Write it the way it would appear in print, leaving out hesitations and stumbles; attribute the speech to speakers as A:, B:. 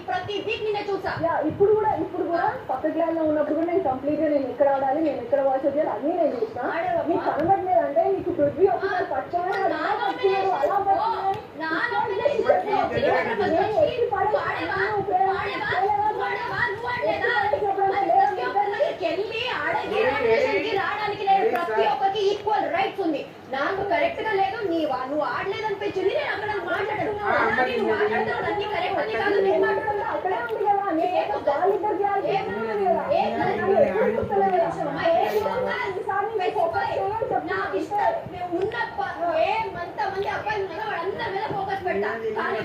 A: ప్రతి వీక్ నిన్నే చూసా.
B: ఇప్పుడు కూడా పక్కకి లైన్ లో ఉన్నప్పుడు కూడా నేను కంప్లీట్ గా నేను ఎక్కడ ఆడాలి, నేను ఎక్కడ వాచ్ చేయాలి అన్నీ నేను చూసిన. మీకు కనబడలేదంటే నీకు పృథ్వీ ఒకసారి పచ్చాడు అలా
A: ప్రతి ఒక్కరికి ఈక్వల్ రైట్స్ ఉంది. నాకు కరెక్ట్ గా లేదు, నువ్వు ఆడలేదు అనిపించింది, నేను అక్కడ మాట్లాడాను. అన్ని కరెక్ట్ అని కాదు, నేను మాట్లాడాలి. అక్కడే ఉంది కదా, నాకు ఇష్టం ఉన్న 100 మంది అబ్బాయిలు ఉన్నారో వాళ్ళందరి మీద ఫోకస్ పెడతా. కానీ